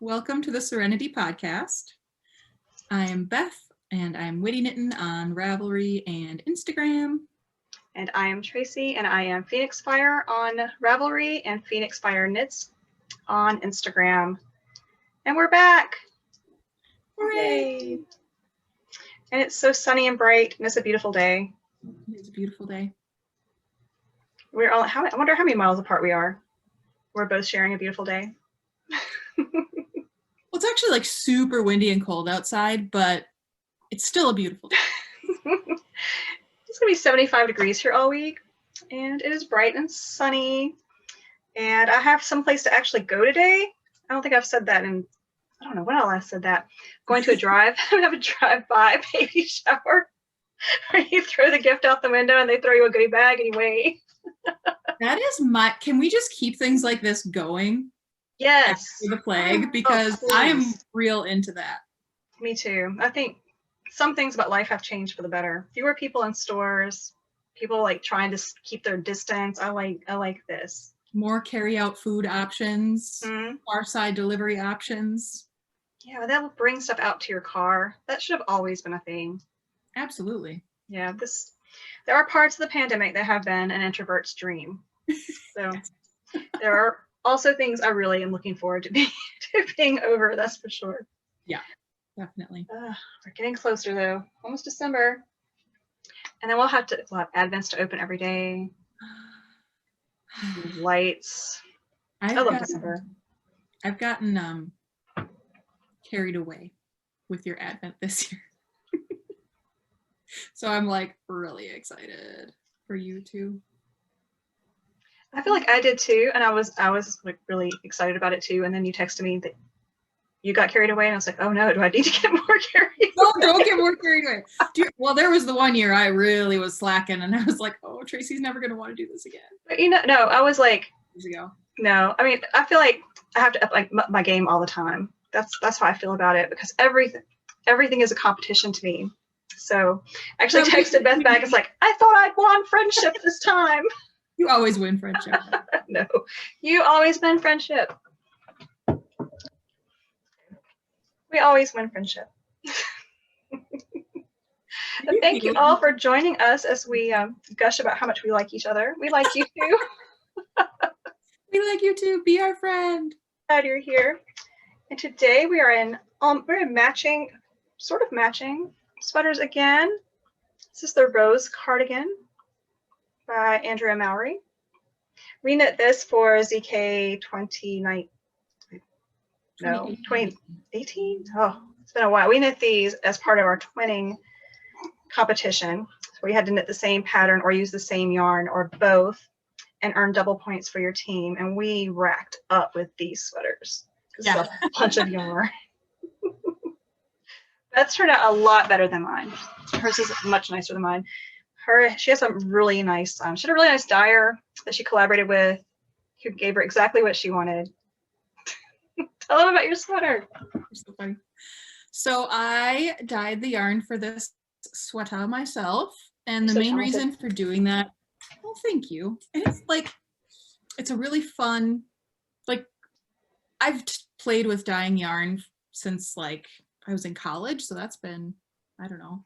Welcome to the Serenity Podcast. I am Beth, and I'm Witty Knitting on Ravelry and Instagram. And I am Tracy, and I am Phoenix Fire on Ravelry and Phoenix Fire Knits on Instagram. And we're back! Hooray! And it's so sunny and bright, and it's a beautiful day. It's a beautiful day. We're all, I wonder how many miles apart we are. We're both sharing a beautiful day. Well, it's actually like super windy and cold outside, but it's still a beautiful day. It's gonna be 75 degrees here all week, and it is bright and sunny. And I have some place to actually go today. I don't think I've said that in, I don't know when I last said that. Going to a drive, I have a drive-by baby shower where you throw the gift out the window and they throw you a goodie bag and you wait. That is can we just keep things like this going? Yes. For the plague, because I am real into that. Me too. I think some things about life have changed for the better. Fewer people in stores, people like trying to keep their distance. I like this. More carry-out food options, far side delivery options. Yeah, that will bring stuff out to your car. That should have always been a thing. Absolutely. Yeah, there are parts of the pandemic that have been an introvert's dream. So there are also things I really am looking forward to being over, that's for sure. Yeah, definitely. We're getting closer though, almost December. And then we'll have Advents to open every day. Lights. I love December. I've gotten carried away with your Advent this year. So I'm like really excited for you too. I feel like I did too, and I was like really excited about it too. And then you texted me that you got carried away, and I was like, oh no, do I need to get more carried away? No, don't get more carried away. Well, there was the one year I really was slacking, and I was like, oh, Tracy's never gonna want to do this again. But no, I was like, years ago. No, I mean, I feel like I have to up like my game all the time. That's how I feel about it, because everything is a competition to me. So I actually texted Beth back. It's like, I thought I'd won friendship this time. You always win friendship. No, you always win friendship. We always win friendship. Thank you all for joining us as we gush about how much we like each other. We like you too. We like you too. Be our friend. Glad you're here. And today we are in matching sweaters again. This is the Rose Cardigan by Andrea Mowry. We knit this for ZK 2018. Oh, it's been a while. We knit these as part of our twinning competition. So we had to knit the same pattern or use the same yarn or both and earn double points for your team. And we racked up with these sweaters. Yeah. It's a bunch of yarn. That's turned out a lot better than mine. Hers is much nicer than mine. She has some really nice, she had a really nice dyer that she collaborated with, who gave her exactly what she wanted. Tell them about your sweater. You're so funny. So I dyed the yarn for this sweater myself, and the main reason for doing that, well, thank you. It's like, it's a really fun, like, I've played with dyeing yarn since like I was in college, so that's been, I don't know,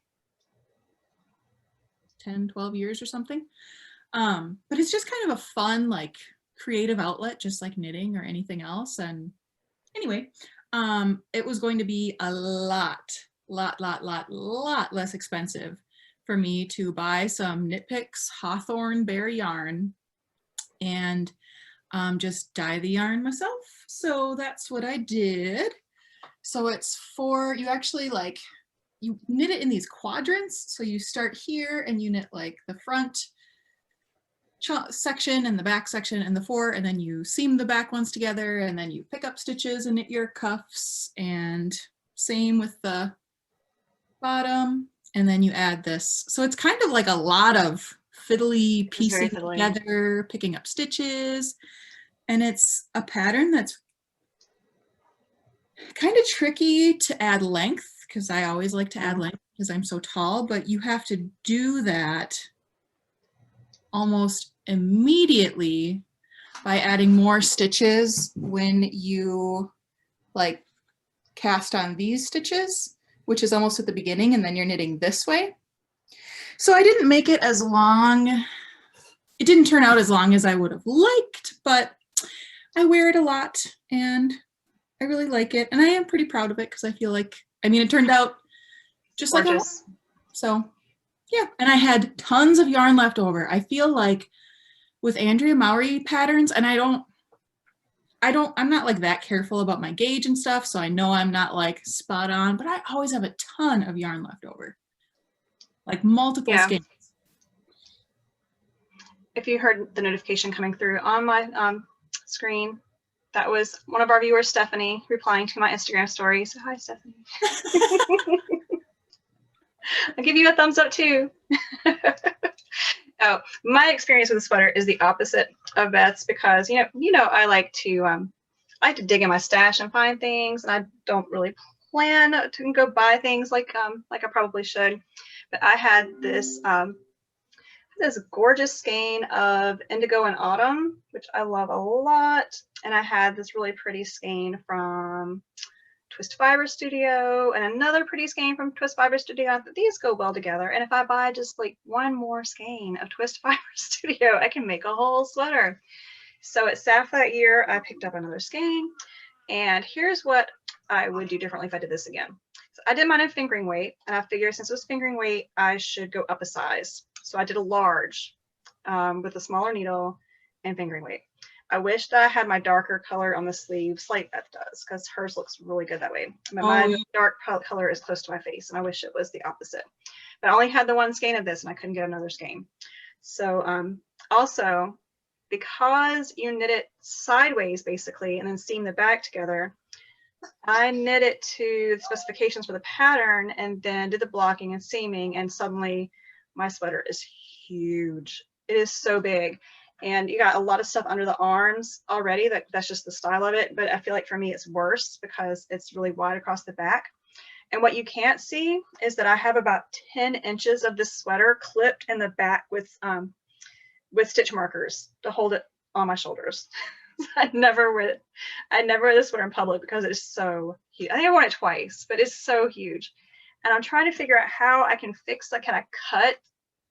10, 12 years or something. But it's just kind of a fun, like, creative outlet, just like knitting or anything else. And anyway, it was going to be a lot less expensive for me to buy some Knit Picks Hawthorne Bear yarn and just dye the yarn myself. So that's what I did. So it's you actually like, you knit it in these quadrants. So you start here and you knit like the front section and the back section and the four, and then you seam the back ones together, and then you pick up stitches and knit your cuffs, and same with the bottom, and then you add this. So it's kind of like a lot of fiddly piecing together, picking up stitches, and it's a pattern that's kind of tricky to add length, because I always like to add length because I'm so tall, but you have to do that almost immediately by adding more stitches when you like cast on these stitches, which is almost at the beginning, and then you're knitting this way. So I didn't make it as long. It didn't turn out as long as I would have liked, but I wear it a lot and I really like it. And I am pretty proud of it because I feel like, I mean, it turned out just like I wanted. So yeah, and I had tons of yarn left over. I feel like with Andrea Mowry patterns, and I'm not like that careful about my gauge and stuff, so I know I'm not like spot on, but I always have a ton of yarn left over. Like multiple skeins. If you heard the notification coming through on my screen, that was one of our viewers, Stephanie, replying to my Instagram story. So hi, Stephanie. I'll give you a thumbs up too. Oh, my experience with the sweater is the opposite of Beth's because you know I like to dig in my stash and find things, and I don't really plan to go buy things like I probably should. But I had this gorgeous skein of Indigo and Autumn, which I love a lot, and I had this really pretty skein from Twist Fiber Studio and another pretty skein from Twist Fiber Studio. These go well together, and if I buy just like one more skein of Twist Fiber Studio, I can make a whole sweater. So at SAF that year, I picked up another skein, and here's what I would do differently if I did this again. So I did mine in fingering weight, and I figured since it was fingering weight, I should go up a size. So I did a large with a smaller needle and fingering weight. I wish that I had my darker color on the sleeves like Beth does, because hers looks really good that way. But my dark color is close to my face, and I wish it was the opposite. But I only had the one skein of this, and I couldn't get another skein. So also, because you knit it sideways basically, and then seam the back together, I knit it to the specifications for the pattern, and then did the blocking and seaming, and suddenly my sweater is huge. It is so big. And you got a lot of stuff under the arms already. That's just the style of it. But I feel like for me, it's worse because it's really wide across the back. And what you can't see is that I have about 10 inches of this sweater clipped in the back with stitch markers to hold it on my shoulders. I never wear this sweater in public because it's so huge. I think I worn it twice, but it's so huge. And I'm trying to figure out how I can fix that. Can I cut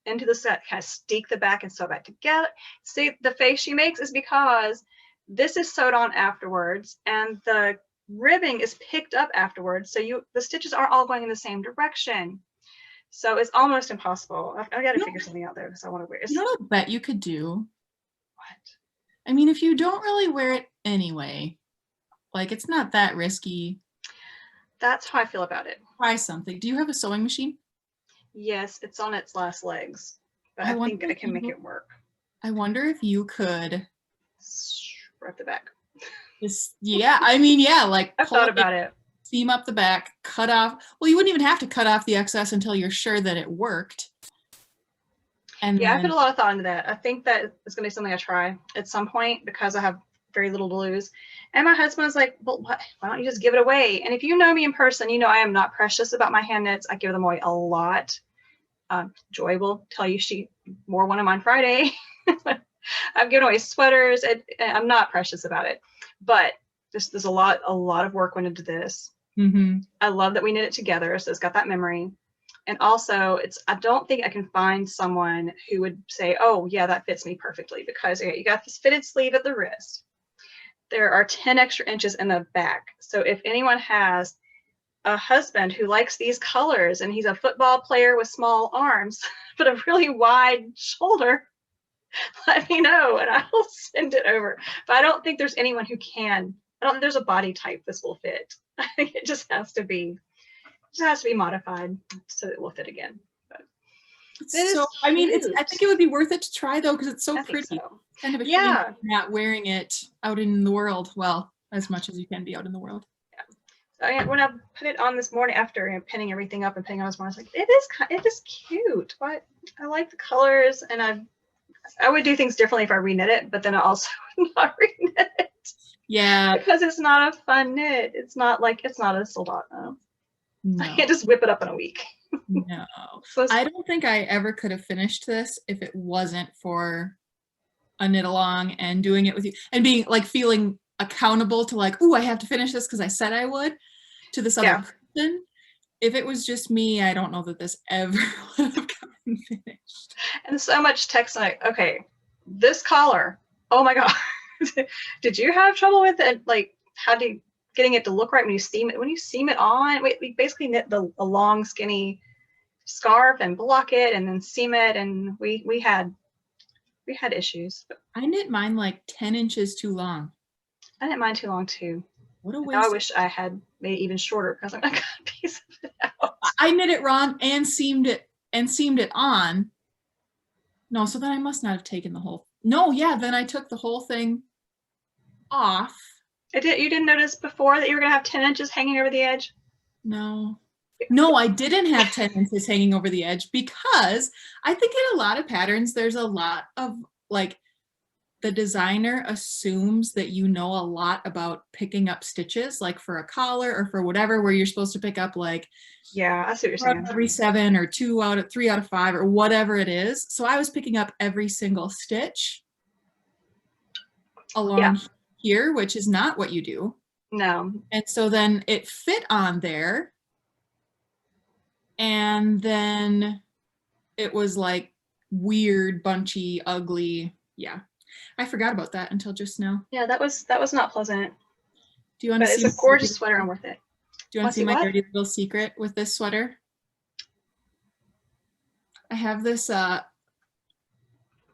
into the set, kind of steek the back and sew back together? See, the face she makes is because this is sewed on afterwards and the ribbing is picked up afterwards. So the stitches aren't all going in the same direction. So it's almost impossible. I've got to figure something out there because I want to wear it. You know what I bet you could do? What? I mean, if you don't really wear it anyway, like it's not that risky. That's how I feel about it. Try something. Do you have a sewing machine? Yes, it's on its last legs, but I think I can make it work. I wonder if you could wrap the back. Like I've thought about it. Seam up the back, cut off. Well, you wouldn't even have to cut off the excess until you're sure that it worked. And I put a lot of thought into that. I think that it's going to be something I try at some point because I have very little to lose. And my husband's like, well, why don't you just give it away? And if you know me in person, you know I am not precious about my hand knits. I give them away a lot. Joy will tell you she wore one of mine Friday. I've given away sweaters. I'm not precious about it, but there's a lot of work went into this. Mm-hmm. I love that we knit it together, so it's got that memory. And also, I don't think I can find someone who would say, oh yeah, that fits me perfectly, because you got this fitted sleeve at the wrist. There are 10 extra inches in the back. So if anyone has a husband who likes these colors and he's a football player with small arms, but a really wide shoulder, let me know and I'll send it over. But I don't think there's anyone who can. I don't think there's a body type this will fit. I think it just has to be modified so it will fit again. But so I mean, I think it would be worth it to try though, because it's so pretty. So. Kind of a shame you're not wearing it out in the world. Well, as much as you can be out in the world. Yeah. So when I put it on this morning after pinning everything up and pinning on this morning, I was like, it is cute. But I like the colors, and I would do things differently if I reknit it, but then I also would not reknit it. Yeah. Because it's not a fun knit. It's not a soldado. No. I can't just whip it up in a week. No. I don't think I ever could have finished this if it wasn't for a knit along and doing it with you and being like feeling accountable to like, oh, I have to finish this because I said I would. to this other person. If it was just me, I don't know that this ever would have gotten finished. And so much text like, okay, this collar, oh my God. Did you have trouble with it? Like, getting it to look right when you seam it? When you seam it on, we basically knit a long, skinny scarf and block it and then seam it, and we had issues. I knit mine like 10 inches too long. I knit mine too long too. What a waste. Now I wish I had made it even shorter because I'm like, I got a piece of it out. I knit it wrong and seamed it on. No, so then I must not have taken the whole. No, yeah, then I took the whole thing off. You didn't notice before that you were gonna have 10 inches hanging over the edge? No, I didn't have 10 inches hanging over the edge because I think in a lot of patterns, there's a lot of like, the designer assumes that you know a lot about picking up stitches, like for a collar or for whatever, where you're supposed to pick up like, yeah, I see what you're saying, every 7 or 3 out of 5 or whatever it is. So I was picking up every single stitch along here, which is not what you do. No. And so then it fit on there. And then it was like weird, bunchy, ugly. Yeah. I forgot about that until just now. Yeah, that was not pleasant. Do you want to see? It's a gorgeous sweater and worth it. Do you want to see my dirty little secret with this sweater? I have this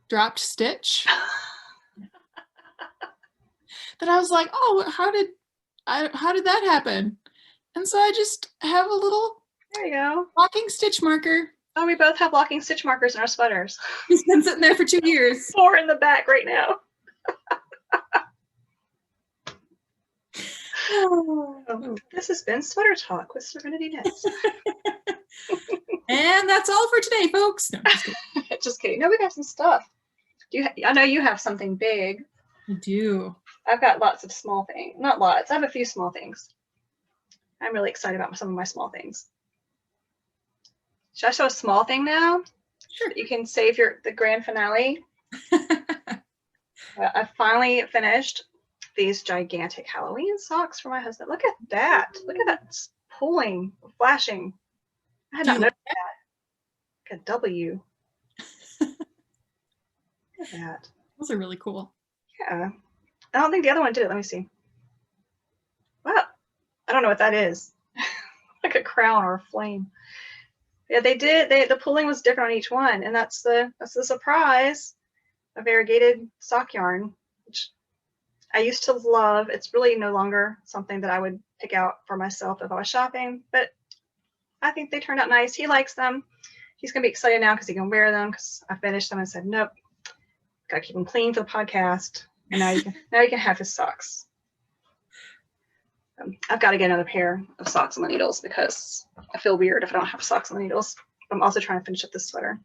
dropped stitch that I was like, oh, how did that happen? And so I just have a little, there you go, locking stitch marker. Oh, we both have locking stitch markers in our sweaters. He's been sitting there for 2 years. 4 in the back right now. This has been Sweater Talk with Serenity Knits. And that's all for today, folks. No, just kidding. Just kidding. No, we got some stuff. I know you have something big. I do. I've got lots of small things. Not lots. I have a few small things. I'm really excited about some of my small things. Should I show a small thing now? Sure. You can save the grand finale. I finally finished these gigantic Halloween socks for my husband. Look at that. Look at that pulling, flashing. I had not noticed that. Like a W. Look at that. Those are really cool. Yeah. I don't think the other one did it. Let me see. Wow. I don't know what that is. Like a crown or a flame. Yeah, they did. The pulling was different on each one, and that's the surprise of variegated sock yarn, which I used to love. It's really no longer something that I would pick out for myself if I was shopping, but I think they turned out nice. He likes them. He's gonna be excited now because he can wear them. Because I finished them and said, nope, gotta keep them clean for the podcast. And now you can have his socks. I've got to get another pair of socks on the needles because I feel weird if I don't have socks on the needles. I'm also trying to finish up this sweater.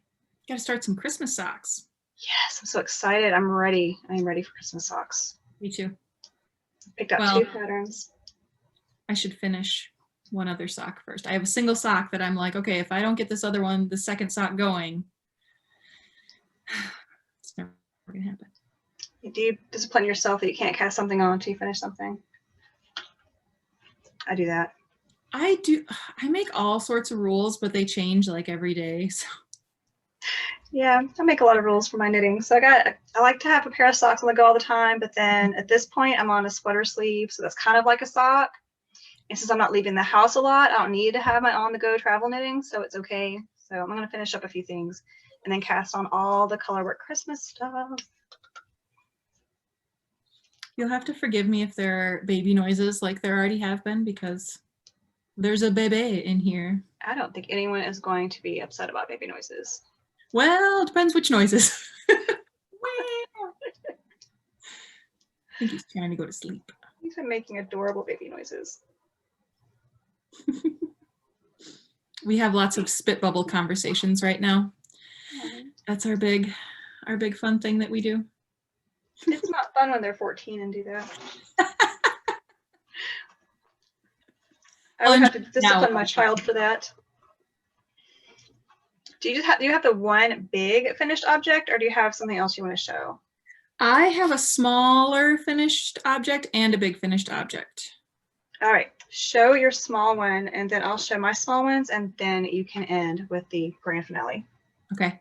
Got to start some Christmas socks. Yes, I'm so excited. I'm ready. I'm ready for Christmas socks. Me too. Picked out 2 patterns. I should finish one other sock first. I have a single sock that I'm like, okay, if I don't get this other one, the second sock going, it's never going to happen. Do you discipline yourself that you can't cast something on until you finish something? I do that. I do. I make all sorts of rules, but they change like every day. So. Yeah, I make a lot of rules for my knitting. So I like to have a pair of socks on the go all the time, but then at this point I'm on a sweater sleeve, so that's kind of like a sock. And since I'm not leaving the house a lot, I don't need to have my on-the-go travel knitting, so it's okay. So I'm going to finish up a few things and then cast on all the colorwork Christmas stuff. You'll have to forgive me if there are baby noises like there already have been, because there's a baby in here. I don't think anyone is going to be upset about baby noises. Well, it depends which noises. I think he's trying to go to sleep. He's been making adorable baby noises. We have lots of spit bubble conversations right now. That's our big fun thing that we do. It's not fun when they're 14 and do that. I would have to discipline my child for that. Do you have the one big finished object, or do you have something else you want to show? I have a smaller finished object and a big finished object. All right. show your small one, and then I'll show my small ones, and then you can end with the grand finale. Okay.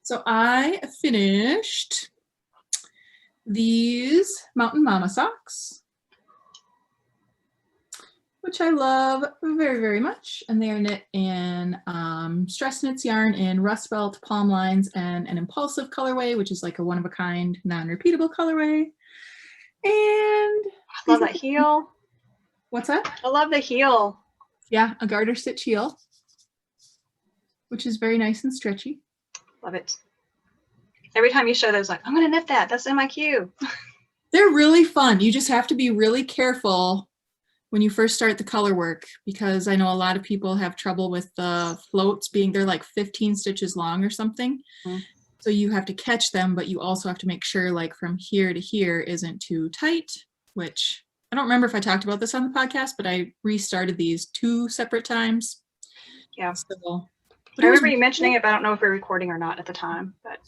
So I finished these Mountain Mama socks, which I love very, very much. And they are knit in Stress Knits yarn in Rust Belt, Palm Lines, and an Impulsive colorway, which is like a one-of-a-kind, non-repeatable colorway. And I love that heel. What's that? I love the heel. Yeah, a garter stitch heel, which is very nice and stretchy. Love it. Every time you show those, like, I'm going to knit that. That's in my queue. They're really fun. You just have to be really careful when you first start the color work, because I know a lot of people have trouble with the floats being, they're like 15 stitches long or something. Mm-hmm. So you have to catch them, but you also have to make sure like from here to here isn't too tight, which I don't remember if I talked about this on the podcast, but I restarted these 2 separate times. Yeah. So, I remember you mentioning it, but I don't know if we're recording or not at the time, but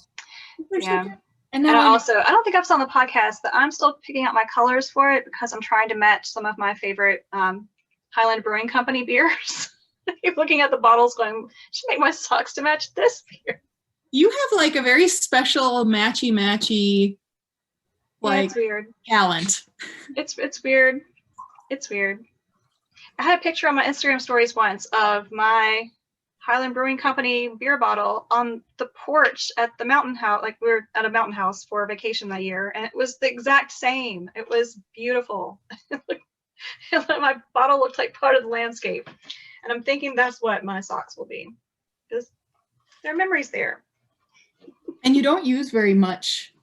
yeah. And also, I don't think I've said on the podcast, but I'm still picking out my colors for it because I'm trying to match some of my favorite Highland Brewing Company beers. I keep looking at the bottles going, I should make my socks to match this beer. You have like a very special matchy like it's weird talent. It's weird. It's weird. I had a picture on my Instagram stories once of my Highland Brewing Company beer bottle on the porch at the mountain house. Like we were at a mountain house for a vacation that year, and it was the exact same. It was beautiful. My bottle looked like part of the landscape, and I'm thinking that's what my socks will be, because there are memories there. And you don't use very much,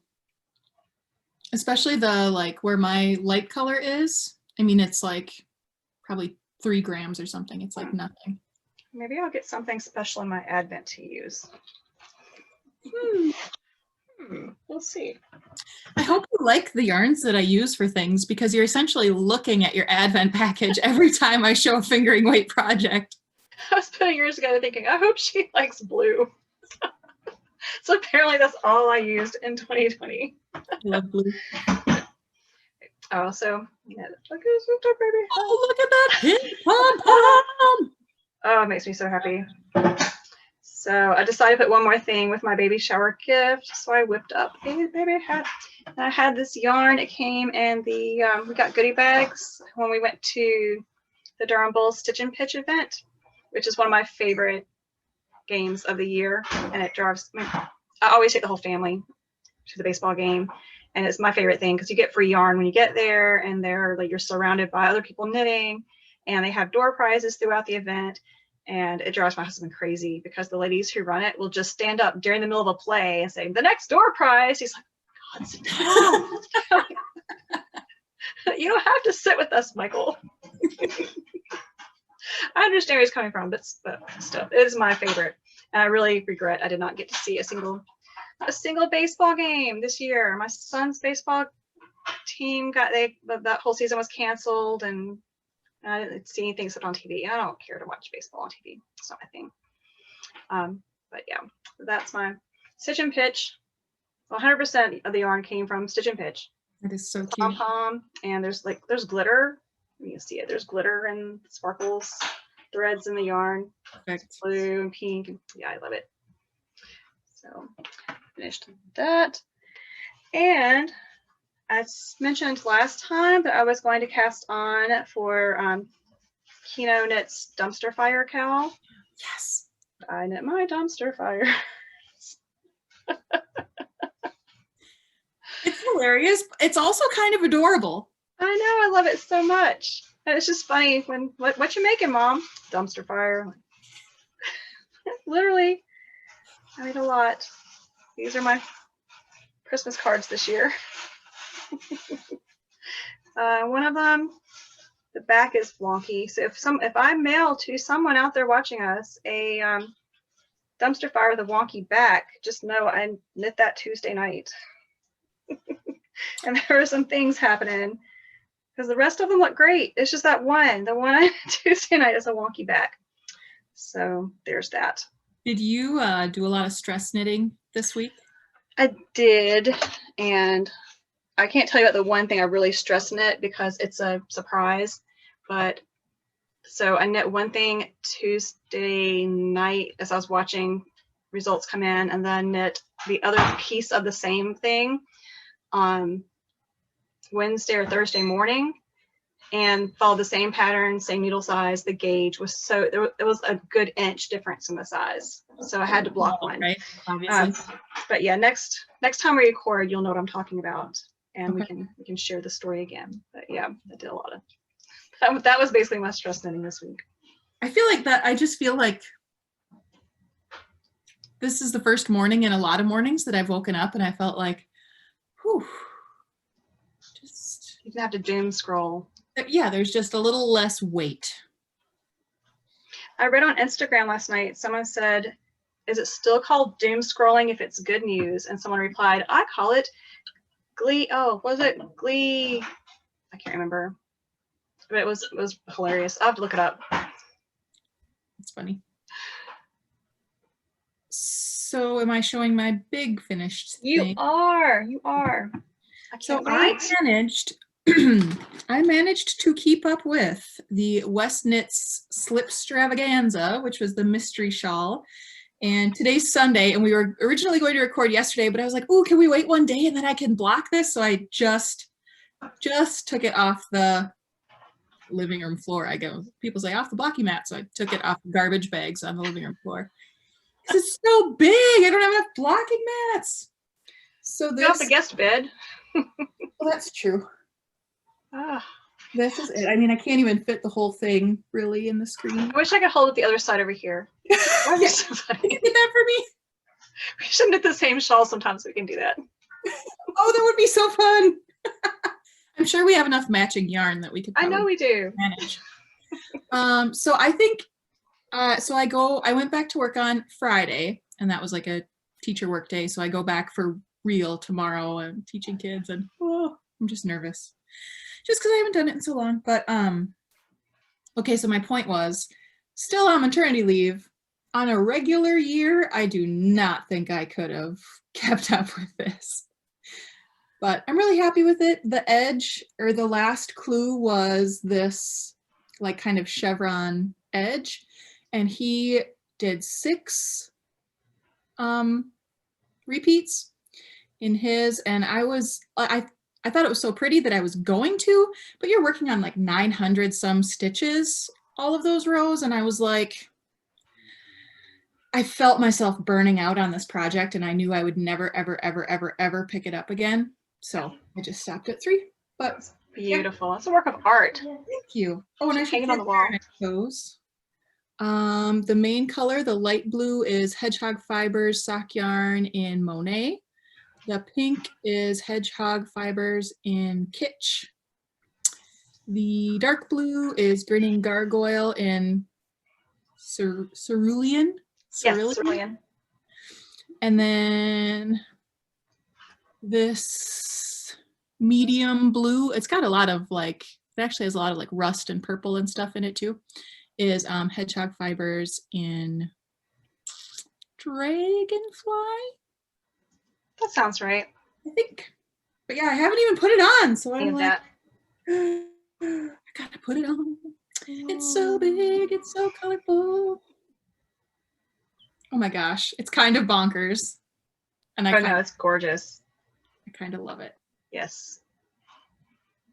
especially the like where my light color is. I mean, it's like probably 3 grams or something. It's like nothing. Maybe I'll get something special in my Advent to use. We'll see. I hope you like the yarns that I use for things, because you're essentially looking at your Advent package every time I show a fingering weight project. I was putting yours together thinking, I hope she likes blue. So apparently that's all I used in 2020. I love blue. Oh, so yeah, look at this little baby. Oh, look at that pink pom-pom. Oh, it makes me so happy. So I decided to put one more thing with my baby shower gift. So I whipped up a baby hat. And I had this yarn. It came in the, we got goodie bags when we went to the Durham Bulls Stitch and Pitch event, which is one of my favorite games of the year. And it drives me, I always take the whole family to the baseball game. And it's my favorite thing because you get free yarn when you get there, and they're like, you're surrounded by other people knitting, and they have door prizes throughout the event. And it drives my husband crazy because the ladies who run it will just stand up during the middle of a play and say, the next door prize. He's like, God, sit down. You don't have to sit with us, Michael. I understand where he's coming from, but still, it is my favorite. And I really regret I did not get to see a single baseball game this year. My son's baseball team that whole season was canceled, and I didn't see anything except on TV. I don't care to watch baseball on TV. It's not my thing. But yeah, that's my Stitch and Pitch. 100% of the yarn came from Stitch and Pitch. That is so cute. Pom-pom, and there's glitter. You can see it. There's glitter and sparkles, threads in the yarn. Perfect. Blue and pink. Yeah, I love it. So finished that. And I mentioned last time that I was going to cast on for Kino Knits Dumpster Fire Cowl. Yes. I knit my dumpster fire. It's hilarious. It's also kind of adorable. I know. I love it so much. And it's just funny when, what you making, Mom? Dumpster fire. Literally, I made a lot. These are my Christmas cards this year. One of them, the back is wonky. So if I mail to someone out there watching us a dumpster fire with a wonky back, just know I knit that Tuesday night. And there were some things happening because the rest of them look great. It's just that one, the one I Tuesday night is a wonky back. So there's that. Did you do a lot of stress knitting this week? I did, and I can't tell you about the one thing I really stress knit because it's a surprise, but So I knit one thing Tuesday night as I was watching results come in, and then knit the other piece of the same thing on Wednesday or Thursday morning, and followed the same pattern, same needle size. The gauge was it was a good inch difference in the size, so I had to block one. Right, obviously. But yeah, next time we record, you'll know what I'm talking about, and Okay. we can share the story again. But yeah, I did a lot of that was basically my stress knitting this week. I feel like that. I just feel like this is the first morning in a lot of mornings that I've woken up and I felt like, whew, just, You can have to doom scroll. yeah, there's just a little less weight. I read on Instagram last night, someone said, is it still called doom scrolling if it's good news? And someone replied, I call it glee. Oh, was it glee? I can't remember. But it was hilarious. I'll have to look it up. It's funny. So am I showing my big finished thing? You are. I can't wait. I managed to keep up with the Westknits Slipstravaganza, which was the mystery shawl. And today's Sunday, and we were originally going to record yesterday, but I was like, oh, can we wait one day and then I can block this? So I just took it off the living room floor. I go, people say off the blocky mat. So I took it off garbage bags on the living room floor. Because it's so big. I don't have enough blocking mats. So this. Get off the guest bed. Well, that's true. Ah. This is it. I mean, I can't even fit the whole thing really in the screen. I wish I could hold it the other side over here. Yeah. So Can you get that for me? we should knit the same shawl sometimes so we can do that. Oh, that would be so fun. I'm sure we have enough matching yarn that we could I know we do. manage. So I think, I went back to work on Friday, and that was like a teacher work day. So I go back for real tomorrow and teaching kids, and I'm just nervous. Just because I haven't done it in so long. But okay, so my point was, still on maternity leave. On a regular year, I do not think I could have kept up with this. But I'm really happy with it. The edge, or the last clue, was this like kind of chevron edge. And he did 6 repeats in his. And I thought it was so pretty that I was going to, but you're working on like 900 some stitches, all of those rows. And I was like, I felt myself burning out on this project, and I knew I would never, ever, ever, ever, ever pick it up again. So I just stopped at 3. But beautiful. It's a work of art. Thank you. Oh, and I should hang it on the wall. Those. The main color, the light blue, is Hedgehog Fibers sock yarn in Monet. The pink is Hedgehog Fibers in Kitsch. The dark blue is Grinning Gargoyle in Cerulean. Yes, Cerulean. And then this medium blue, it's got a lot of like, it actually has a lot of like rust and purple and stuff in it too, is Hedgehog Fibers in Dragonfly. That sounds right. I think. But yeah, I haven't even put it on, so I'm like, I gotta put it on. It's so big, it's so colorful. Oh my gosh, it's kind of bonkers. And I know, it's gorgeous. I kind of love it. Yes.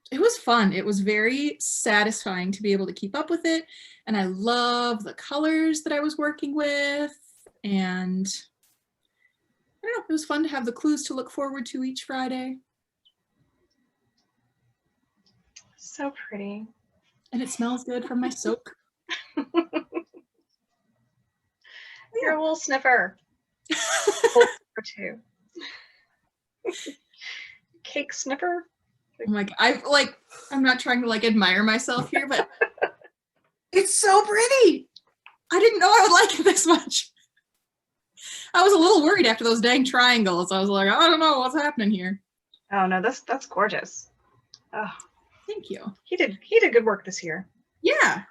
It was fun. It was very satisfying to be able to keep up with it. And I love the colors that I was working with. And I don't know, it was fun to have the clues to look forward to each Friday. So pretty. And it smells good from my soak. You're a wool sniffer. Wool sniffer too. Cake sniffer. I'm like, I'm not trying to like admire myself here, but it's so pretty. I didn't know I would like it this much. I was a little worried after those dang triangles. I was like, I don't know what's happening here. Oh no, that's gorgeous. Oh, thank you. He did good work this year. Yeah,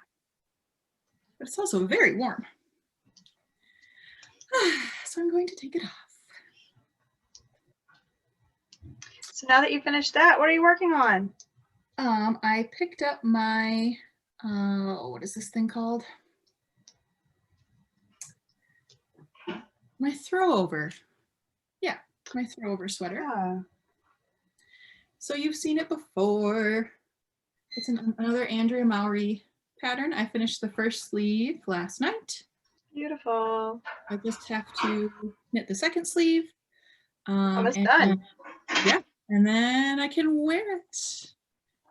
but it's also very warm. So I'm going to take it off. So now that you finished that, what are you working on? I picked up my what is this thing called? My Throwover. Yeah, my Throwover sweater. Yeah. So you've seen it before. It's another Andrea Mowry pattern. I finished the first sleeve last night. Beautiful. I just have to knit the second sleeve. Almost done. Yeah, and then I can wear it.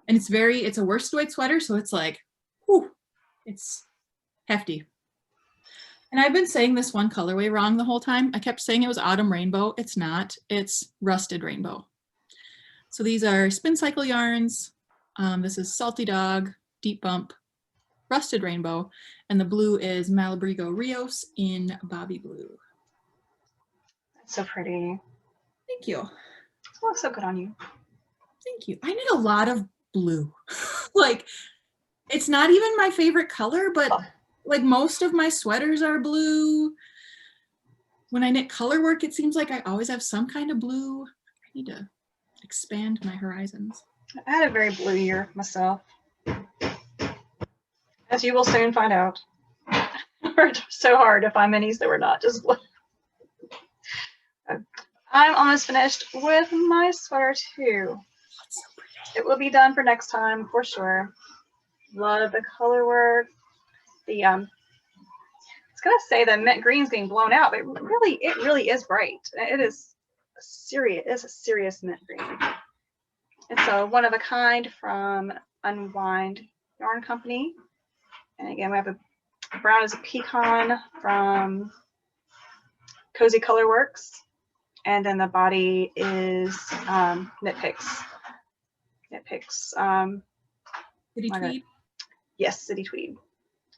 And it's a worsted weight sweater, so it's like, whew, it's hefty. And I've been saying this one colorway wrong the whole time. I kept saying it was Autumn Rainbow. It's not. It's Rusted Rainbow. So these are Spin Cycle yarns. This is Salty Dog, Deep Bump, Rusted Rainbow, and the blue is Malabrigo Rios in Bobby Blue. That's so pretty. Thank you. It looks so good on you. Thank you. I knit a lot of blue. Like, it's not even my favorite color, but like most of my sweaters are blue. When I knit color work, it seems like I always have some kind of blue. I need to expand my horizons. I had a very blue year myself. As you will soon find out. I worked so hard to find minis that were not just blue. I'm almost finished with my sweater too. That's so pretty. It will be done for next time for sure. Love the color work. The I was gonna say the mint green's being blown out, but it really is bright. It is a serious mint green. It's a one of a kind from Unwind Yarn Company. And again, we have a brown as a pecan from Cozy Color Works. And then the body is Knit Picks. City Tweed? Yes, City Tweed.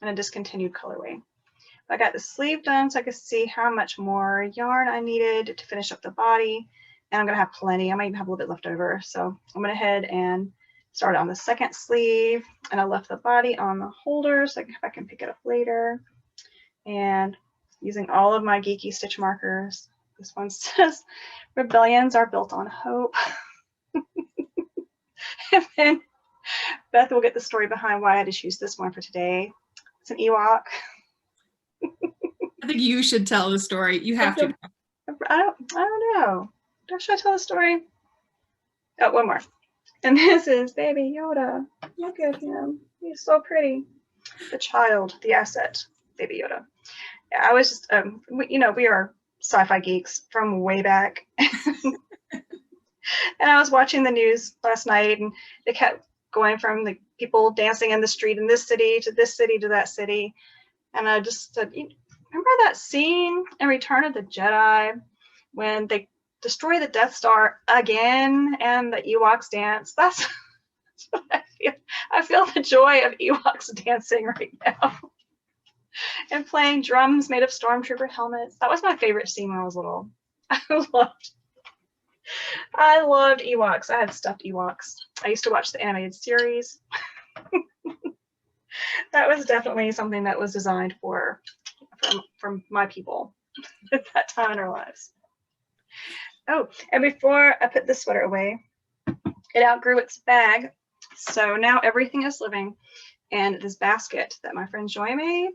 And a discontinued colorway. I got the sleeve done so I could see how much more yarn I needed to finish up the body. And I'm going to have plenty. I might even have a little bit left over. So I'm going to head and start on the second sleeve. And I left the body on the holder so I can pick it up later. And using all of my geeky stitch markers. This one says, rebellions are built on hope. And then Beth will get the story behind why I had to choose this one for today. It's an Ewok. I think you should tell the story. You have to. I don't know. Should I tell the story? Oh, one more. And this is baby Yoda. Look at him. He's so pretty. The child, the asset, baby Yoda. Yeah, I was just, we are sci-fi geeks from way back. And I was watching the news last night, and they kept going from the people dancing in the street in this city to this city to that city. And I just said, remember that scene in Return of the Jedi when they destroy the Death Star again and the Ewoks dance? That's what I feel. I feel the joy of Ewoks dancing right now. And playing drums made of stormtrooper helmets. That was my favorite scene when I was little. I loved Ewoks. I had stuffed Ewoks. I used to watch the animated series. That was definitely something that was designed from my people at that time in our lives. Oh, and before I put this sweater away, it outgrew its bag. So now everything is living in this basket that my friend Joy made.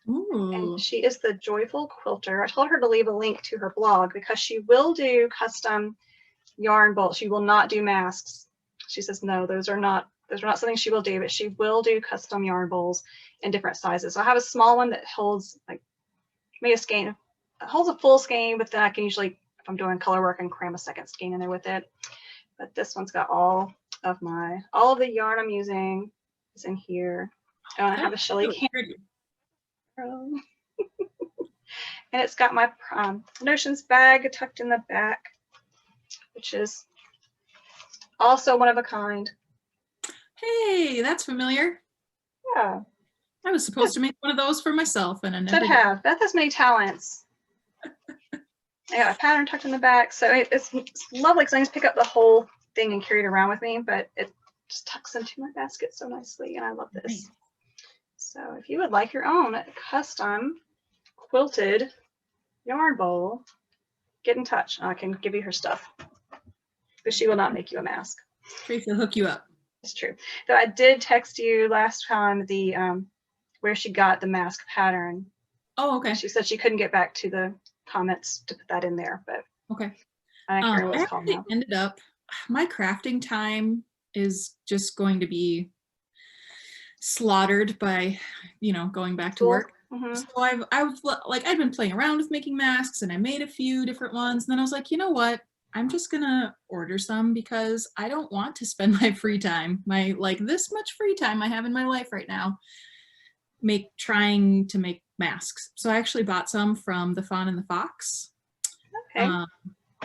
Ooh. And she is the Joyful Quilter. I told her to leave a link to her blog because she will do custom yarn bolts. She will not do masks. She says no, those are not something she will do, but she will do custom yarn bowls in different sizes. So I have a small one that holds maybe a skein. It holds a full skein, but then I can usually, if I'm doing color work, and cram a second skein in there with it. But this one's got all of the yarn I'm using is in here. And I have a Shelly can. And it's got my Notions bag tucked in the back, which is also one of a kind. Hey, that's familiar. Yeah. I was supposed to make one of those for myself, and I never Should have. Beth has many talents. I got a pattern tucked in the back, so it's lovely because I can just pick up the whole thing and carry it around with me, but it just tucks into my basket so nicely, and I love this. Nice. So if you would like your own custom quilted yarn bowl, get in touch. I can give you her stuff, but she will not make you a mask. Tracy will hook you up. It's true. Though I did text you last time the where she got the mask pattern. Oh, okay. She said she couldn't get back to the comments to put that in there, but Okay. I can't remember what it's called actually now. ended up, my crafting time is just going to be slaughtered by, going back to work. Mm-hmm. So I'd been playing around with making masks, and I made a few different ones. And then I was like, you know what? I'm just gonna order some because I don't want to spend my free time, this much free time I have in my life right now, trying to make masks. So I actually bought some from the Fawn and the Fox. Okay.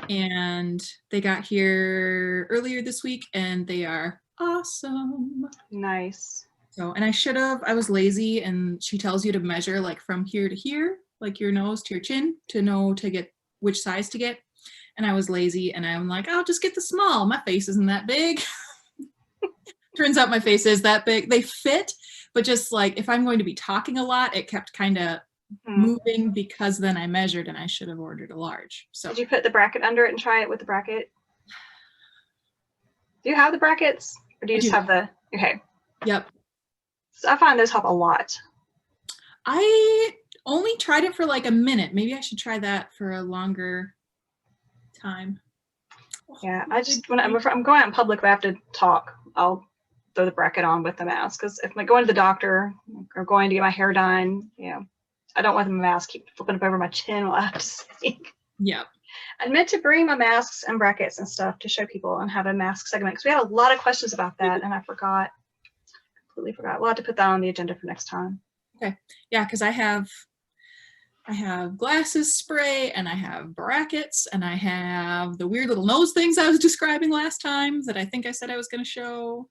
And they got here earlier this week, and they are awesome. Nice. So, and I was lazy, and she tells you to measure like from here to here, like your nose to your chin, to know to get which size to get. And I was lazy, and I'm like, I'll just get the small. My face isn't that big. Turns out my face is that big. They fit, but just like if I'm going to be talking a lot, it kept kind of moving because then I measured and I should have ordered a large. So did you put the bracket under it and try it with the bracket? Do you have the brackets, or do you just have the? Okay. Yep. So I find those help a lot. I only tried it for like a minute. Maybe I should try that for a longer time. Yeah, I just if I'm going out in public, I have to talk. I'll throw the bracket on with the mask, because if I'm going to the doctor or going to get my hair done, I don't want the mask keep flipping up over my chin while I have to speak. Yeah. I meant to bring my masks and brackets and stuff to show people and have a mask segment, because we had a lot of questions about that, and I completely forgot. We'll have to put that on the agenda for next time. Okay. Yeah, because I have glasses spray, and I have brackets, and I have the weird little nose things I was describing last time that I think I said I was going to show.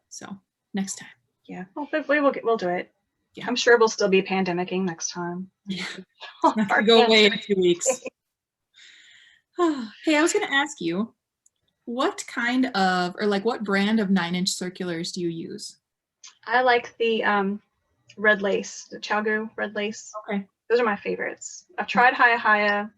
So next time. Yeah, well, we'll do it. Yeah. I'm sure we'll still be pandemicing next time. Yeah. It's not going to go away in a few weeks. Hey, I was going to ask you, what kind of, or like what brand of 9-inch circulars do you use? I like the red lace, the Chalgu red lace. Okay. Those are my favorites. I've tried Hiya.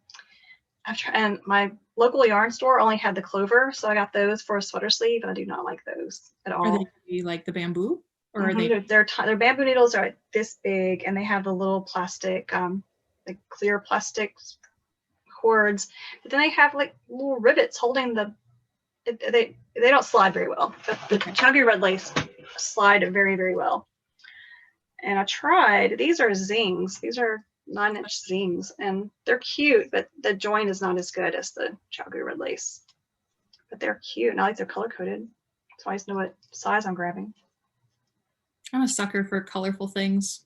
And my local yarn store only had the clover, so I got those for a sweater sleeve, and I do not like those at all. Are they like the bamboo? Or are they? Their bamboo needles are this big, and they have the little plastic, like clear plastic cords. But then they have like little rivets holding they don't slide very well. The Chalgu red lace slide very, very well. And I tried. These are zings. These are 9-inch zings, and they're cute, but the joint is not as good as the Chalgu red lace. But they're cute, and I like they're color coded, so I just know what size I'm grabbing. I'm a sucker for colorful things.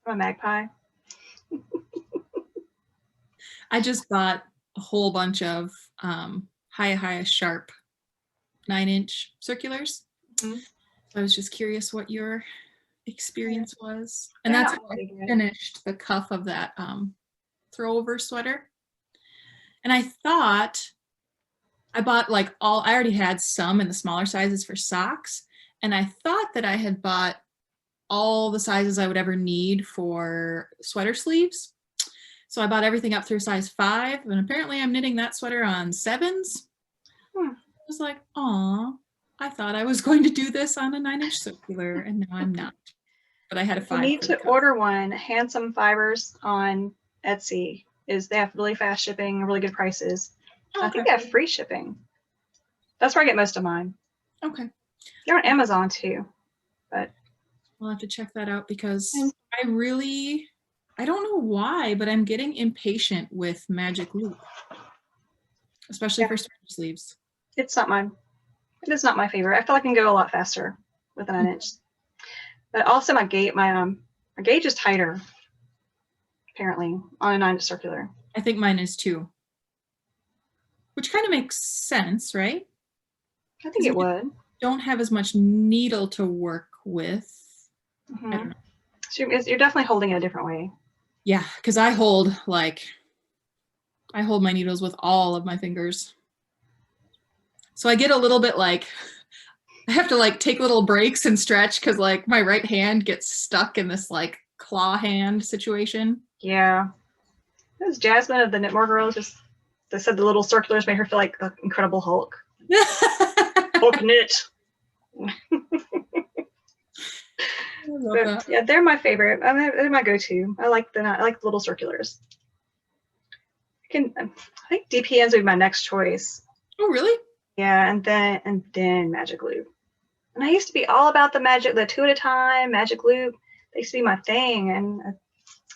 I'm a magpie. I just bought a whole bunch of Hiya Sharp 9-inch circulars. Mm-hmm. So I was just curious what your experience was. And that's how I finished the cuff of that Throwover sweater. And I thought I bought I already had some in the smaller sizes for socks. And I thought that I had bought all the sizes I would ever need for sweater sleeves. So I bought everything up through size 5. And apparently I'm knitting that sweater on 7s. I was like, aw, I thought I was going to do this on a 9-inch circular, and now I'm not. But I had a 5. You need to order one. Handsome Fibers on Etsy. They have really fast shipping, really good prices. Okay. I think they have free shipping. That's where I get most of mine. Okay. They're on Amazon too, but we'll have to check that out, because I don't know why, but I'm getting impatient with Magic Loop, especially for sweater sleeves. It's not mine. It is not my favorite. I feel like I can go a lot faster with a 9-inch. But also my gauge is tighter, apparently, on a 9-inch circular. I think mine is too. Which kind of makes sense, right? I think it would. Don't have as much needle to work with. Mm-hmm. I don't know. So you're definitely holding it a different way. Yeah, because I hold my needles with all of my fingers. So I get a little bit I have to take little breaks and stretch, because my right hand gets stuck in this claw hand situation. Yeah. It was Jasmine of the Knitmore Girls. They said the little circulars made her feel like the Incredible Hulk. Book knit. I love But, that. yeah, they're my favorite. I mean, they're my go-to. I like the little circulars. I think DPNs would be my next choice. Oh, really? Yeah, and then magic loop. And I used to be all about the 2 at a time magic loop. They used to be my thing, and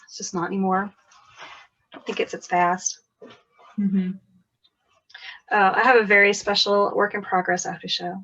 it's just not anymore. I don't think it's fast. Mm-hmm. I have a very special work in progress after show.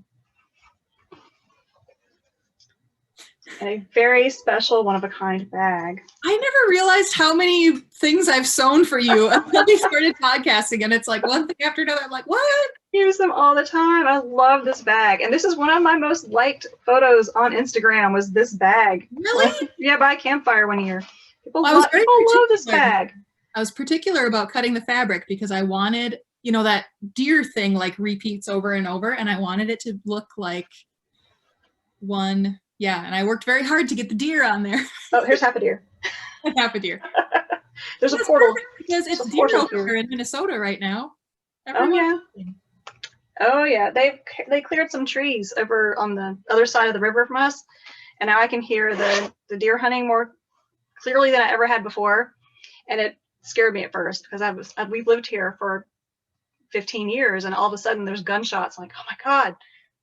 And a very special one-of-a-kind bag. I never realized how many things I've sewn for you until we started podcasting, and it's like one thing after another. I'm like, what? Use them all the time. I love this bag, and this is one of my most liked photos on Instagram. Was this bag? Really? Yeah, by a campfire one year. People Well, love this bag. I was particular about cutting the fabric because I wanted, that deer thing like repeats over and over, and I wanted it to look like one. Yeah, and I worked very hard to get the deer on there. Oh, here's half a deer. Half a deer. There's a portal. Because it's deer over in Minnesota right now. Oh yeah. They cleared some trees over on the other side of the river from us, and now I can hear the deer hunting more clearly than I ever had before, and it scared me at first because we've lived here for 15 years, and all of a sudden there's gunshots. I'm like, oh my God,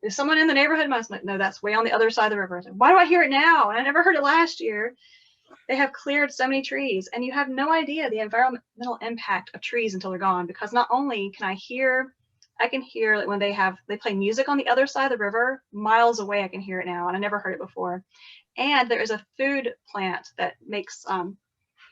is someone in the neighborhood? And I was like, no, that's way on the other side of the river. I was like, why do I hear it now? And I never heard it last year. They have cleared so many trees, and you have no idea the environmental impact of trees until they're gone, because not only can I can hear like when they play music on the other side of the river, miles away I can hear it now, and I never heard it before. And there is a food plant that makes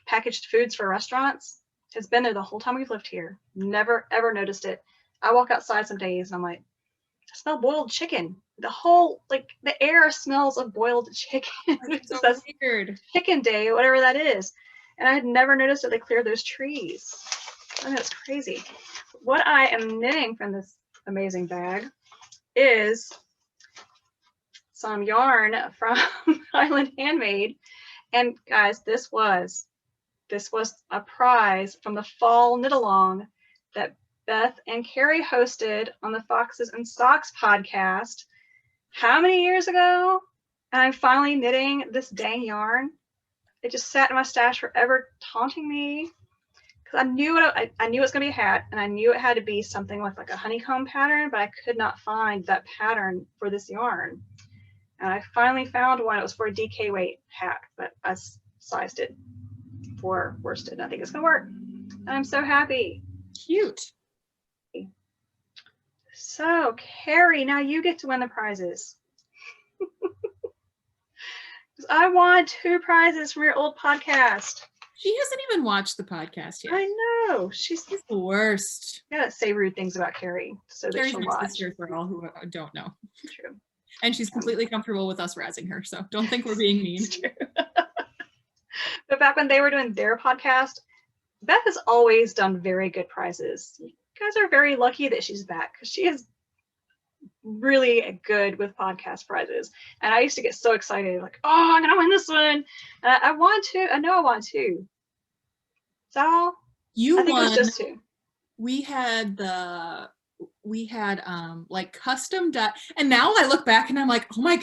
packaged foods for restaurants. It's been there the whole time we've lived here. Never ever noticed it. I walk outside some days and I'm like, I smell boiled chicken. The air smells of boiled chicken. It's so weird. Chicken day, whatever that is. And I had never noticed that they cleared those trees. I mean, that's crazy. What I am knitting from this amazing bag is some yarn from Island Handmade. And guys, this was a prize from the fall knit along that Beth and Carrie hosted on the Foxes and Socks podcast. How many years ago? And I'm finally knitting this dang yarn. It just sat in my stash forever, taunting me. Because I knew it was going to be a hat, and I knew it had to be something with like a honeycomb pattern, but I could not find that pattern for this yarn. And I finally found one. It was for a DK weight hat, but I sized it for worsted. I think it's going to work. And I'm so happy. Cute. So, Carrie, now you get to win the prizes. I won 2 prizes from your old podcast. She hasn't even watched the podcast yet. I know. She's the worst. I gotta say rude things about Carrie so Carrie's that she'll my watch. sister, for all who don't know. True. And she's completely comfortable with us razzing her, so don't think we're being mean. But back when they were doing their podcast, Beth has always done very good prizes. You guys are very lucky that she's back, because she is really good with podcast prizes. And I used to get so excited, like, oh, I'm gonna win this one. I want to. I know I want to. Is that all? I think won. it was just 2. We had like custom dot, and now I look back and I'm like, oh my,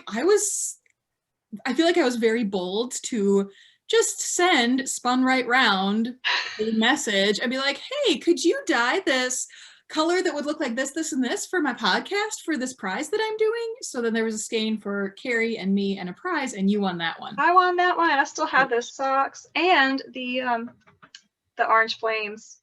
I feel like I was very bold to just send Spun Right Round a message and be like, hey, could you dye this color that would look like this, this, and this for my podcast for this prize that I'm doing? So then there was a skein for Carrie and me and a prize, and you won that one. I won that one. I still have those socks and the orange flames.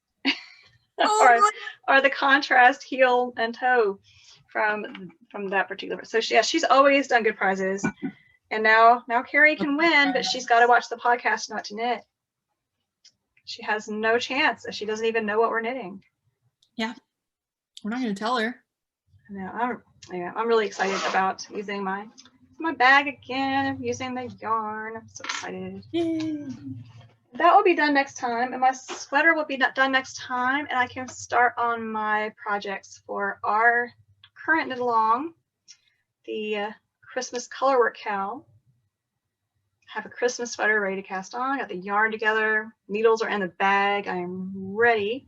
or the contrast heel and toe from that particular. So she's always done good prizes. And now Carrie can win, but she's got to watch the podcast not to knit. She has no chance. She doesn't even know what we're knitting. Yeah. We're not going to tell her. No, I'm really excited about using my bag again. I'm using the yarn. I'm so excited. Yay. That will be done next time, and my sweater will be done next time, and I can start on my projects for our current knit along, the Christmas colorwork cowl. Have a Christmas sweater ready to cast on. Got the yarn together. Needles are in the bag. I am ready.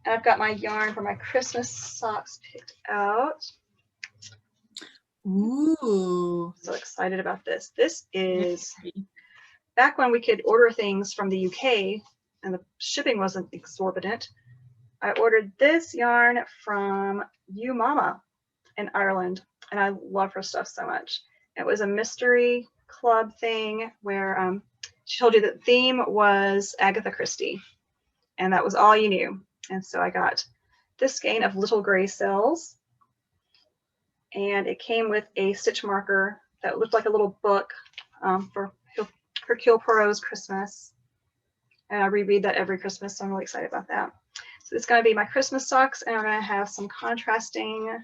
And I've got my yarn for my Christmas socks picked out. Ooh. So excited about this. This is back when we could order things from the UK and the shipping wasn't exorbitant. I ordered this yarn from You Mama in Ireland, and I love her stuff so much. It was a mystery club thing where she told you that the theme was Agatha Christie, and that was all you knew. And so I got this skein of little gray cells, and it came with a stitch marker that looked like a little book for Hercule Poirot's Christmas. And I reread that every Christmas, so I'm really excited about that. So it's going to be my Christmas socks, and I'm going to have some contrasting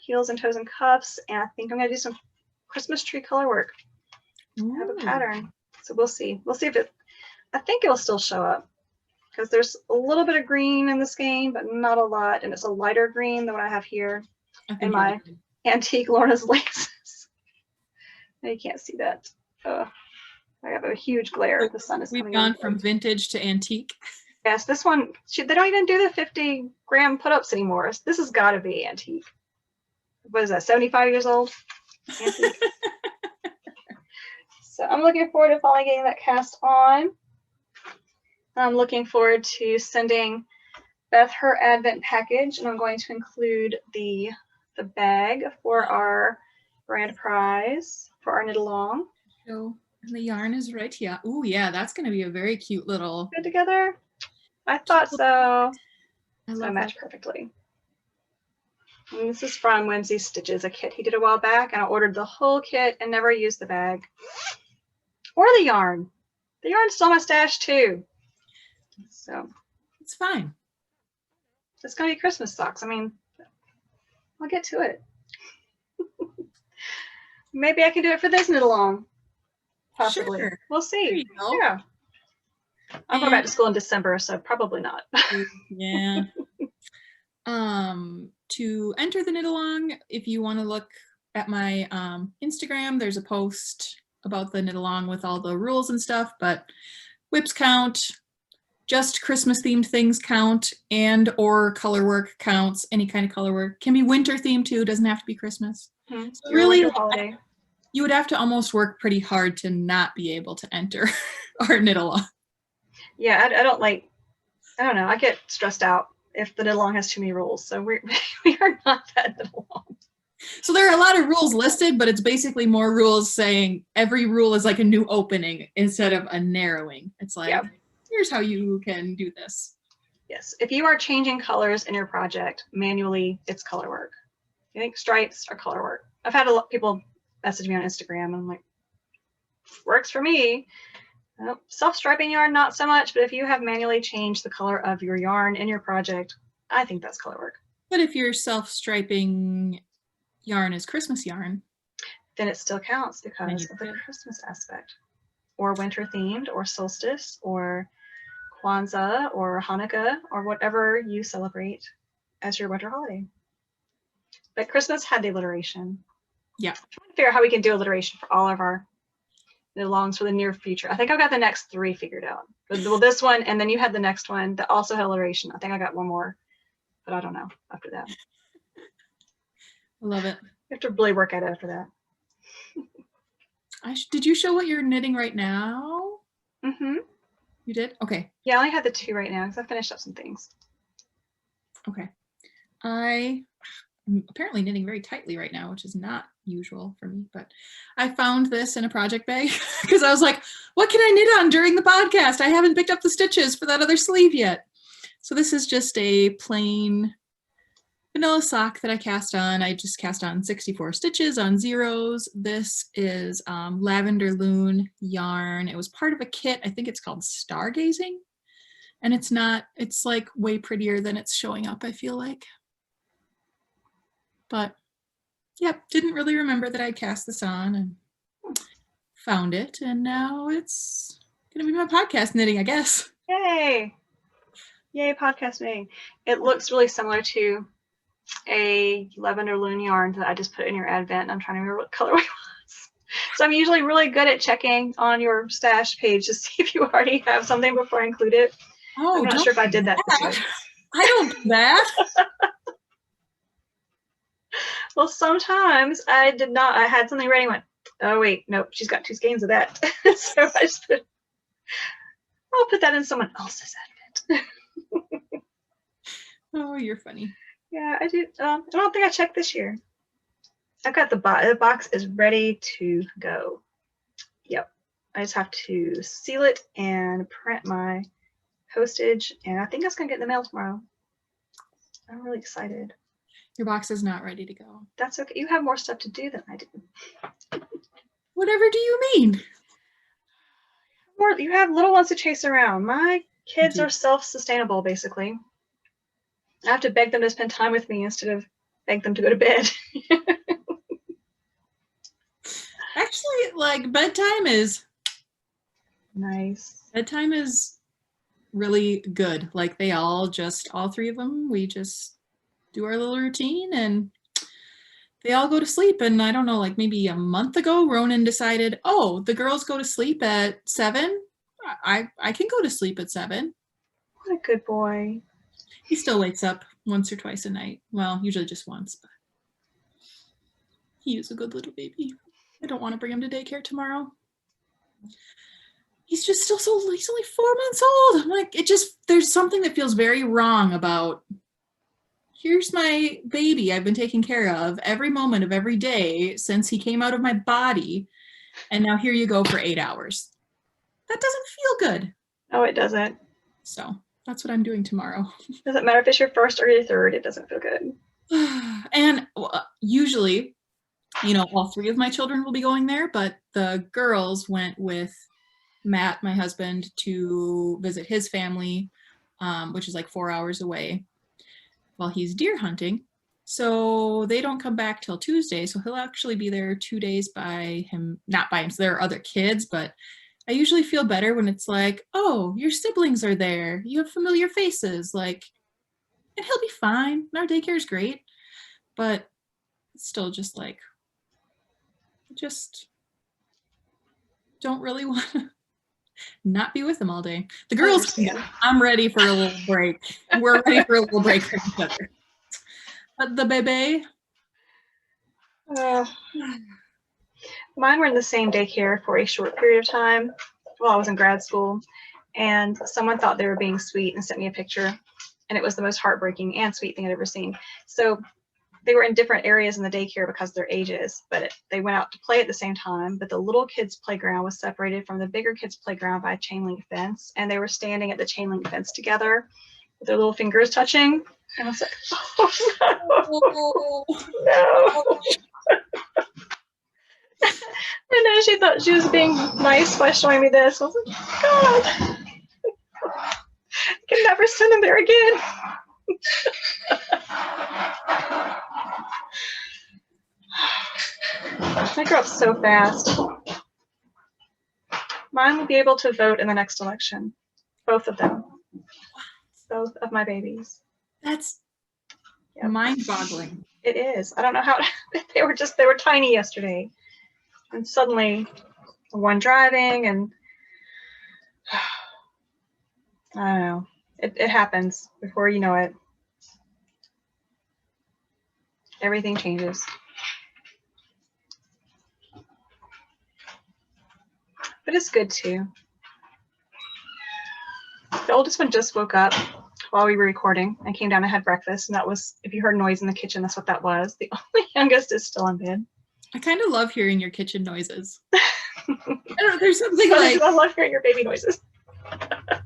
heels and toes and cuffs, and I think I'm going to do some Christmas tree color work. I have a pattern, so we'll see. We'll see if it, I think it will still show up, because there's a little bit of green in the skein, but not a lot, and it's a lighter green than what I have here in my antique Lorna's laces. Now you can't see that. I have a huge glare. The sun is coming in. We've gone from vintage to antique. Yes, this one, they don't even do the 50-gram put-ups anymore. This has got to be antique. What is that, 75 years old? Antique. So I'm looking forward to finally getting that cast on. I'm looking forward to sending Beth her Advent package, and I'm going to include the bag for our brand prize for our knit along. So the yarn is right here. Oh yeah, that's going to be a very cute little. Good together. I thought so. I It's love gonna match that. perfectly. And this is from Whimsy Stitches, a kit he did a while back, and I ordered the whole kit and never used the bag or the yarn. The yarn's still in my stash too. So It's fine. it's gonna be Christmas socks. I mean, I'll get to it. Maybe I can do it for this knit along. Possibly. Sure. We'll There see. you go. Yeah. I'm going back to school in December, so probably not. Yeah. To enter the knit along, if you want to look at my Instagram, there's a post about the knit along with all the rules and stuff, but whips count, just Christmas themed things count, and or color work counts. Any kind of color work can be winter themed too, doesn't have to be Christmas. So really, holiday. you would have to almost work pretty hard to not be able to enter our knit along. Yeah, I don't like, I don't know, I get stressed out if the knit along has too many rules. So we are not that knit along. So there are a lot of rules listed, but it's basically more rules saying every rule is like a new opening instead of a narrowing. It's like, Yep. Here's how you can do this. Yes, if you are changing colors in your project manually, it's color work. You think stripes are color work. I've had a lot of people message me on Instagram, and I'm like, works for me. Self-striping yarn, not so much, but if you have manually changed the color of your yarn in your project, I think that's color work. But if your self-striping yarn is Christmas yarn, Then it still counts because of the Christmas aspect. Or winter themed, or solstice, or Kwanzaa, or Hanukkah, or whatever you celebrate as your winter holiday. But Christmas had the alliteration. Yeah. I'm trying to figure out how we can do alliteration for all of our knit alongs for the near future. I think I've got the next 3 figured out. Well, this one, and then you had the next one that also had alliteration. I think I got one more, but I don't know after that. I love it. You have to really work at it after that. Did you show what you're knitting right now? Mm-hmm. You did? Okay. Yeah, I only had the 2 right now because I finished up some things. Okay. I'm apparently knitting very tightly right now, which is not usual for me, but I found this in a project bag because I was like, what can I knit on during the podcast? I haven't picked up the stitches for that other sleeve yet. So this is just a plain vanilla sock that I cast on. I just cast on 64 stitches on zeros. This is Lavender Loon yarn. It was part of a kit. I think it's called Stargazing. And it's like way prettier than it's showing up, I feel like. But yep, didn't really remember that I cast this on and found it. And now it's going to be my podcast knitting, I guess. Yay. Yay, podcast knitting. It looks really similar to a Lavender Loon yarn that I just put in your Advent. I'm trying to remember what colorway it was. So I'm usually really good at checking on your stash page to see if you already have something before I include it. Oh, I'm not sure if I did that this year. I don't do that. Well, sometimes I did not. I had something ready and went, oh, wait, nope, she's got 2 skeins of that. So I just I'll put that in someone else's outfit. Oh, you're funny. Yeah, I do. I don't think I checked this year. I've got the box is ready to go. Yep. I just have to seal it and print my postage, and I think that's going to get in the mail tomorrow. I'm really excited. Your box is not ready to go. That's okay. You have more stuff to do than I do. Whatever do you mean? You have little ones to chase around. My kids are self-sustainable, basically. I have to beg them to spend time with me instead of beg them to go to bed. Actually, like bedtime is nice. Bedtime is really good. Like all 3 of them, we just do our little routine and they all go to sleep. And I don't know, like maybe a month ago, Ronan decided, oh, the girls go to sleep at 7. I can go to sleep at 7. What a good boy. He still wakes up once or twice a night. Well, usually just once, but he is a good little baby. I don't want to bring him to daycare tomorrow. He's just still he's only 4 months old. I'm like, there's something that feels very wrong about, here's my baby I've been taking care of every moment of every day since he came out of my body. And now here you go for 8 hours. That doesn't feel good. No, it doesn't. So that's what I'm doing tomorrow. Doesn't matter if it's your first or your third, it doesn't feel good. And usually, all 3 of my children will be going there, but the girls went with Matt, my husband, to visit his family, which is like 4 hours away, while he's deer hunting. So they don't come back till Tuesday. So he'll actually be there 2 days by him, not by him. So there are other kids, but I usually feel better when it's like, oh, your siblings are there. You have familiar faces, like, and he'll be fine. Our daycare is great, but it's still just like, just don't really want to not be with them all day. The girls, I'm ready for a little break. We're ready for a little break from each other. But the baby. Mine were in the same daycare for a short period of time while I was in grad school, and someone thought they were being sweet and sent me a picture, and it was the most heartbreaking and sweet thing I'd ever seen. So they were in different areas in the daycare because of their ages, but they went out to play at the same time, but the little kids' playground was separated from the bigger kids' playground by a chain link fence, and they were standing at the chain link fence together with their little fingers touching, and I was like, oh no, no. And then she thought she was being nice by showing me this. I was like, God, I can never send them there again. I grew up so fast. Mine will be able to vote in the next election. Both of them. Both of my babies. That's mind-boggling. It is. I don't know how they were tiny yesterday. And suddenly one driving and I don't know. It happens before you know it. Everything changes. But it's good too. The oldest one just woke up while we were recording and came down and had breakfast, and that was, if you heard noise in the kitchen, that's what that was. The only youngest is still in bed. I kind of love hearing your kitchen noises. I don't know, there's something like, I love hearing your baby noises.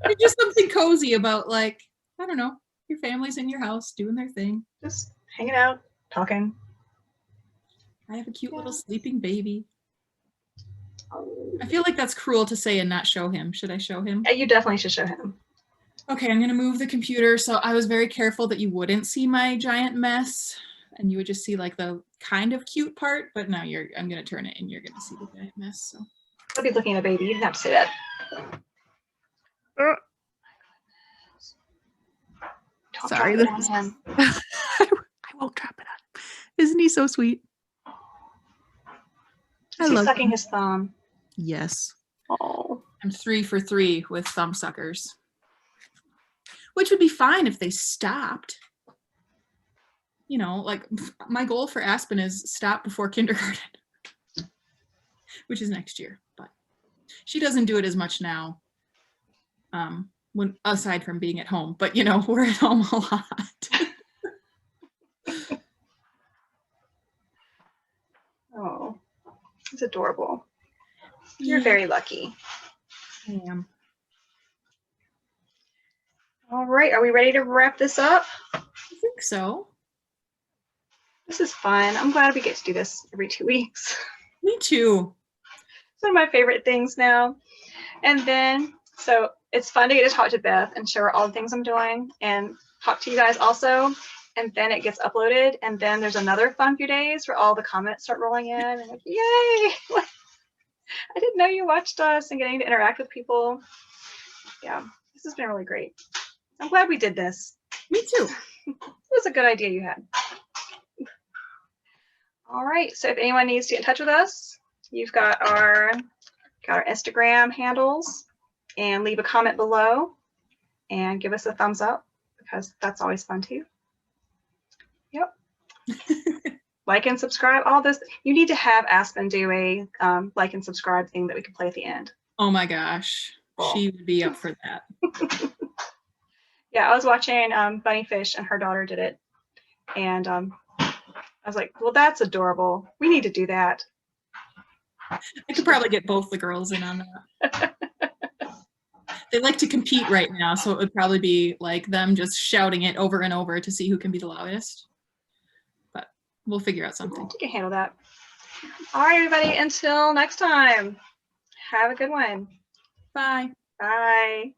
There's just something cozy about, like, I don't know, your family's in your house doing their thing. Just hanging out, talking. I have a cute little sleeping baby. I feel like that's cruel to say and not show him. Should I show him? Yeah, you definitely should show him. Okay, I'm gonna move the computer. So I was very careful that you wouldn't see my giant mess and you would just see like the kind of cute part, but now I'm gonna turn it and you're gonna see the giant mess. So I'll be looking at a baby. You didn't have to say that. Sorry. I won't drop it on. Isn't he so sweet? Is he sucking his thumb? Yes. Oh. I'm 3 for 3 with thumb suckers. which would be fine if they stopped. You know, like my goal for Aspen is stop before kindergarten, which is next year, but she doesn't do it as much now, when aside from being at home, but you know, we're at home a lot. Oh, it's adorable. You're Yeah, very lucky. I am. All right, are we ready to wrap this up? I think so. This is fun. I'm glad we get to do this every 2 weeks. Me too. It's one of my favorite things now. And then, so it's fun to get to talk to Beth and show her all the things I'm doing and talk to you guys also. And then it gets uploaded. And then there's another fun few days where all the comments start rolling in. And like, yay! I didn't know you watched us, and getting to interact with people. Yeah, this has been really great. I'm glad we did this. Me too. It was a good idea you had. All right, so if anyone needs to get in touch with us, you've got our Instagram handles, and leave a comment below and give us a thumbs up, because that's always fun too. Yep. Like and subscribe, all this. You need to have Aspen do a like and subscribe thing that we can play at the end. Oh my gosh, she would be up for that. Yeah, I was watching Bunnyfish, and her daughter did it, and I was like, well, that's adorable. We need to do that. I could probably get both the girls in on that. They like to compete right now, so it would probably be like them just shouting it over and over to see who can be the loudest. But we'll figure out something. You can handle that. All right, everybody, until next time, have a good one. Bye. Bye.